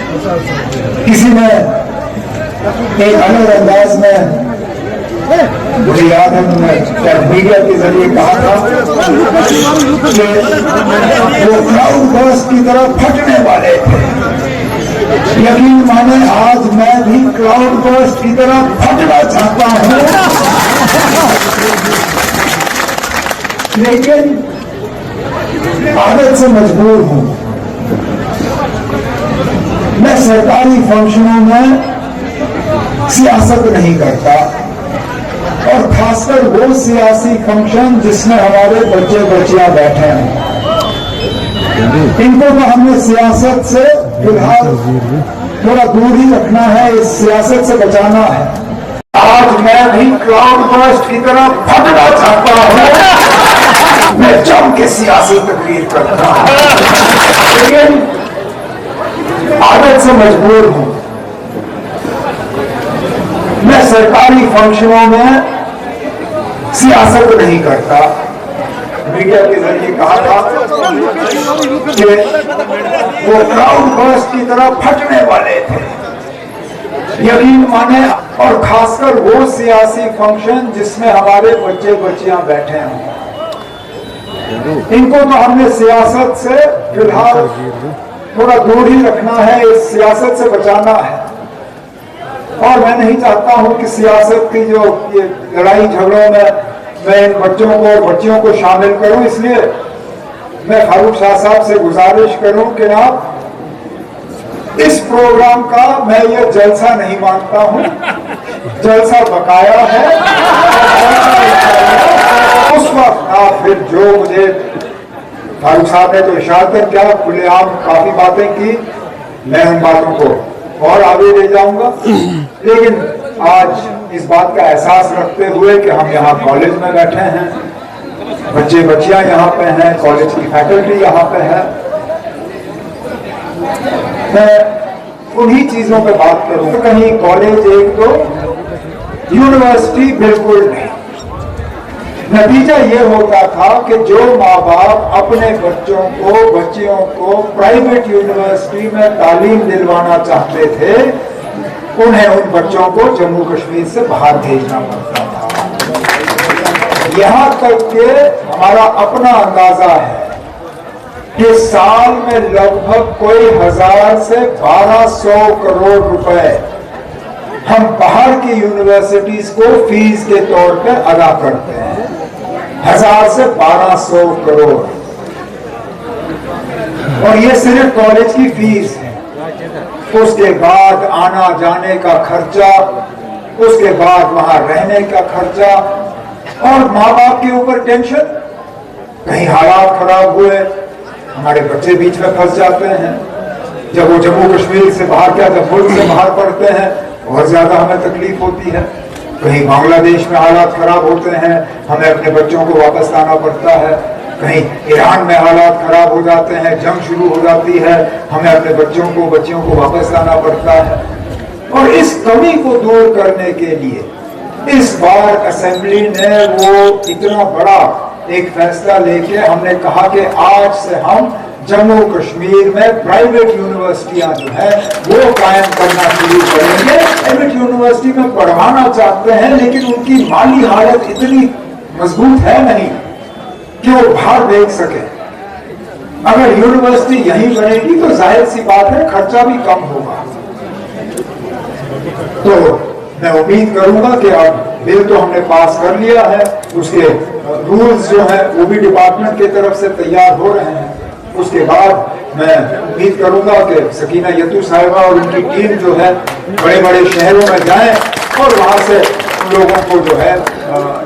किसी ने एक अलग अंदाज में, मुझे याद है, मैंने मीडिया के जरिए कहा था कि वो क्राउड बर्स्ट की तरह फटने वाले थे। यकीन माने आज मैं भी क्राउड बर्स्ट की तरह फटना चाहता हूं, लेकिन आदत से मजबूर हूं। मैं सरकारी फंक्शनों में सियासत नहीं करता, और खासकर वो सियासी फंक्शन जिसमें हमारे बच्चे बच्चियां बैठे हैं, इनको तो हमने सियासत से फिलहाल थोड़ा दूर ही रखना है, इस सियासत से बचाना है। आज मैं भी क्राउड बर्स्ट की तरह फटना चाहता हूं, मैं जम के सियासी तकरीर करता हूं, लेकिन आदत से मजबूर हूं। मैं सरकारी फंक्शनों में सियासत नहीं करता। मीडिया के जरिए कहा था कि वो क्राउड बर्स्ट की तरह फटने वाले थे। यकीन माने, और खासकर वो सियासी फंक्शन जिसमें हमारे बच्चे बच्चियां बैठे हैं, इनको तो हमने सियासत से फिलहाल थोड़ा दूर ही रखना है, इस सियासत से बचाना है। और मैं नहीं चाहता हूं कि सियासत की जो ये लड़ाई झगड़ों में मैं इन बच्चों को और बच्चियों को शामिल करूं। इसलिए मैं फारूक शाह साहब से गुजारिश करूं कि आप इस प्रोग्राम का, मैं ये जलसा नहीं मानता हूं, जलसा बकाया है। उस वक्त आप फिर जो मुझे फारूक साहब ने तो इशारा कर क्या खुलेआम काफी बातें की, मैं उन बातों को और आगे ले जाऊंगा। लेकिन आज इस बात का एहसास रखते हुए कि हम यहाँ कॉलेज में बैठे हैं, बच्चे बच्चियां यहाँ पे हैं, कॉलेज की फैकल्टी यहाँ पे है, मैं उन्हीं चीजों पे बात करूं। तो कहीं कॉलेज एक तो, यूनिवर्सिटी बिल्कुल नहीं। नतीजा ये होता था कि जो माँ बाप अपने बच्चों को, बच्चियों को प्राइवेट यूनिवर्सिटी में तालीम दिलवाना चाहते थे, उन्हें उन बच्चों को जम्मू कश्मीर से बाहर भेजना पड़ता था। यहां तक कि हमारा अपना अंदाजा है कि साल में लगभग कोई 1000 से 1200 करोड़ रुपए हम बाहर की यूनिवर्सिटीज को फीस के तौर पर अदा करते हैं। 1000 से 1200 करोड़, और ये सिर्फ कॉलेज की फीस है। उसके बाद आना जाने का खर्चा, उसके बाद वहां रहने का खर्चा, और माँ बाप के ऊपर टेंशन। कहीं हालात खराब हुए, हमारे बच्चे बीच में फंस जाते हैं। जब वो जम्मू कश्मीर से बाहर, क्या जब मुल्क से बाहर पड़ते हैं, और ज्यादा हमें तकलीफ होती है। कहीं बांग्लादेश में हालात खराब होते हैं, हमें अपने बच्चों को वापस लाना पड़ता है। कहीं ईरान में हालात खराब हो जाते हैं, जंग शुरू हो जाती है, हमें अपने बच्चियों को वापस लाना पड़ता है। और इस कमी को दूर करने के लिए इस बार असेंबली ने वो इतना बड़ा एक फैसला लेके हमने कहा कि आज से हम जम्मू कश्मीर में प्राइवेट यूनिवर्सिटियां जो है वो कायम करना शुरू करेंगे। प्राइवेट यूनिवर्सिटी में पढ़वाना चाहते हैं, लेकिन उनकी माली हालत इतनी मजबूत है नहीं कि वो बाहर भेज सके। अगर यूनिवर्सिटी यहीं बनेगी तो जाहिर सी बात है खर्चा भी कम होगा। तो मैं उम्मीद करूंगा कि अब बिल तो हमने पास कर लिया है, उसके रूल्स जो है वो भी डिपार्टमेंट की तरफ से तैयार हो रहे हैं। उसके बाद मैं उम्मीद करूंगा कि सकीना यतू साहिबा और उनकी टीम जो है बड़े बड़े शहरों में जाएं और वहां से उन लोगों को जो है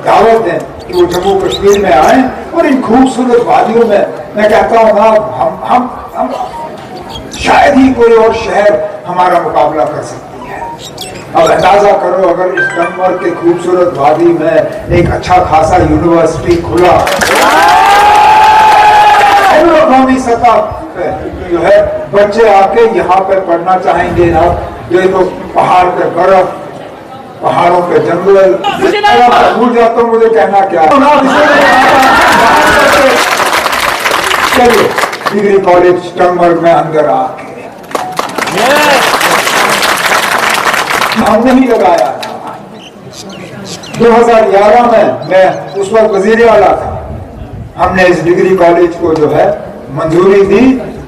दावत दें कि वो जम्मू कश्मीर में आए, और इन खूबसूरत वादियों में मैं कहता हूँ ना, हम शायद ही कोई और शहर हमारा मुकाबला कर सकती है। अब अंदाजा करो, अगर इस डंबर के खूबसूरत वादी में एक अच्छा खासा यूनिवर्सिटी खुला, कौमी सतह पे जो है बच्चे आके यहाँ पे पढ़ना चाहेंगे ना, जो तो पहाड़ पे बर्फ, पहाड़ों पे जंगल, भूल जाता हूँ मुझे कहना क्या। चलिए डिग्री कॉलेज टंगमर्ग में अंदर आके हमने ही लगाया। 2011 में मैं उस वक्त वजीर आला था, हमने इस डिग्री कॉलेज को जो है मंजूरी दी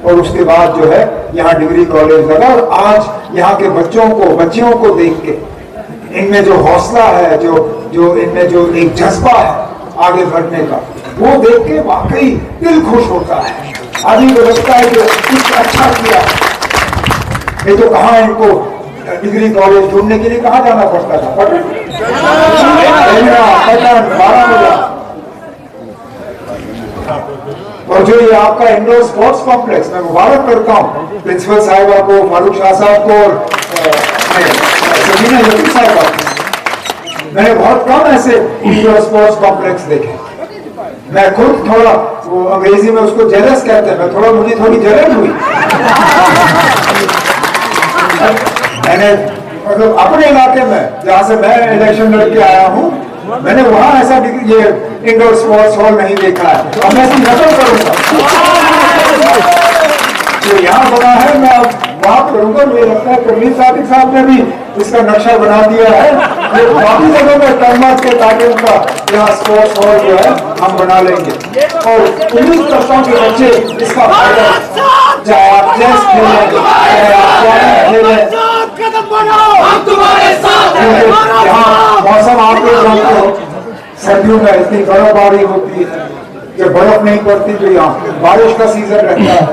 और उसके बाद जो है यहाँ डिग्री कॉलेज लगा। और आज यहाँ के बच्चियों को देख के इनमें जो हौसला है, जो इनमें जो एक जज्बा है आगे बढ़ने का, वो देख के वाकई दिल खुश होता है। अभी तो लगता है कि कुछ अच्छा किया। ये तो कहाँ इनको डिग्री कॉलेज ढूंढने के लिए कहाँ जाना पड़ता था? पटन, बारामूला। और जो ये आपका इंडोर स्पोर्ट्स कॉम्प्लेक्स, मैं मुबारक करता हूँ प्रिंसिपल साहिबा को, फारूक शाह साहब को और सबीना यकीन साहिबा को। मैंने बहुत कम ऐसे इंडोर स्पोर्ट्स कॉम्प्लेक्स देखे। मैं खुद थोड़ा, वो अंग्रेजी में उसको जेलस कहते हैं, मुझे थोड़ी जलन हुई। मैंने मतलब अपने इलाके में जहाँ से मैं इलेक्शन लड़के आया हूँ, मैंने वहां ऐसा ये इंडोर स्पोर्ट्स हॉल नहीं देखा है। अब मैं इसकी नकल करूंगा तो यहाँ बना है, मैं वहां करूंगा। मुझे लगता है कबीर सादिक साहब ने भी इसका नक्शा बना दिया है। बाकी जगह में टर्मस के ताकि उनका यहाँ स्पोर्ट्स हॉल जो है हम बना लेंगे। और उम्मीद करता हूँ कि बच्चे इसका फायदा, चाहे आप चेस खेलें, चाहे आप खेलें, यहाँ मौसम आप लोग जानते हो, सर्दियों में इतनी बर्फबारी होती है, जब बर्फ नहीं पड़ती तो यहाँ बारिश का सीजन रहता है।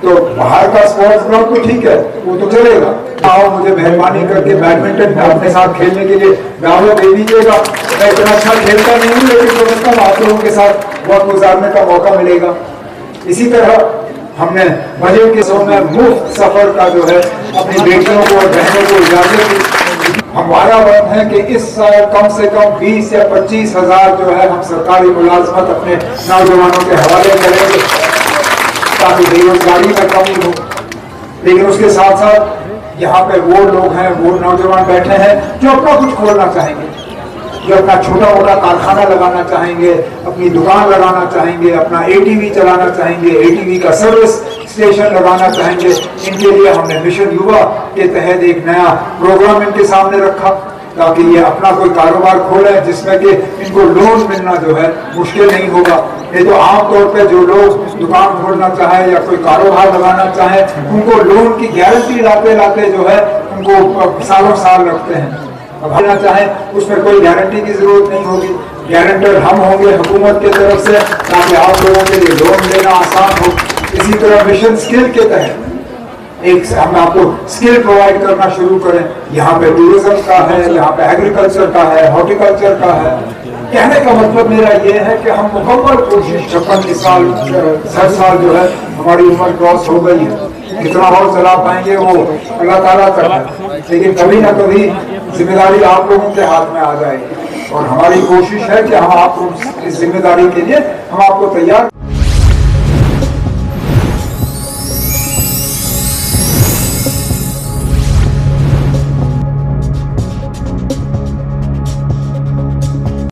तो बाहर का स्पोर्ट्स ग्राउंड तो ठीक है, वो तो चलेगा। आओ, मुझे मेहरबानी करके बैडमिंटन अपने साथ खेलने के लिए दावत दे दीजिएगा। मैं इतना अच्छा खेलता नहीं हूँ, लेकिन समझता हूँ आप लोगों के साथ वक्त गुजारने का मौका मिलेगा। इसी तरह हमने बजट के समय मुफ्त सफर का जो है अपनी बेटियों को और बहनों को इजाजत दी। हमारा वक्त है कि इस साल कम से कम 20 या 25 हजार जो है हम सरकारी मुलाजमत अपने नौजवानों के हवाले करेंगे ताकि बेरोजगारी में कमी हो। लेकिन उसके साथ साथ यहाँ पे वो लोग हैं, वो नौजवान बैठे हैं जो अपना कुछ खोलना चाहेंगे, जो अपना छोटा मोटा कारखाना लगाना चाहेंगे, अपनी दुकान लगाना चाहेंगे, अपना एटीवी चलाना चाहेंगे, एटीवी का सर्विस स्टेशन लगाना चाहेंगे। इनके लिए हमने मिशन युवा के तहत एक नया प्रोग्राम इनके सामने रखा ताकि ये अपना कोई कारोबार खोले जिसमें कि इनको लोन मिलना जो है मुश्किल नहीं होगा। ये तो आमतौर पे जो लोग दुकान खोलना चाहे या कोई कारोबार लगाना चाहे, उनको लोन की गारंटी लाते लाते जो है उनको सालों साल रखते हैं। अब हम चाहे उसमें कोई गारंटी की जरूरत नहीं होगी, गारंटर हम होंगे हुकूमत की तरफ से ताकि आप लोगों के लिए लोन लेना आसान हो। इसी तरह मिशन स्किल के तहत एक हम आपको स्किल प्रोवाइड करना शुरू करें। यहाँ पे टूरिज्म का है, यहाँ पे एग्रीकल्चर का है, हॉर्टिकल्चर का है। कहने का मतलब मेरा ये है कि हम मुकम्मल कोशिश 56 साल 60 साल जो है हमारी उम्र क्रॉस हो गई है, कितना और चला पाएंगे वो अल्लाह ताला तक है। लेकिन कभी ना कभी जिम्मेदारी आप लोगों के हाथ में आ जाएगी और हमारी कोशिश है कि हम आपको इस जिम्मेदारी के लिए हम आपको तैयार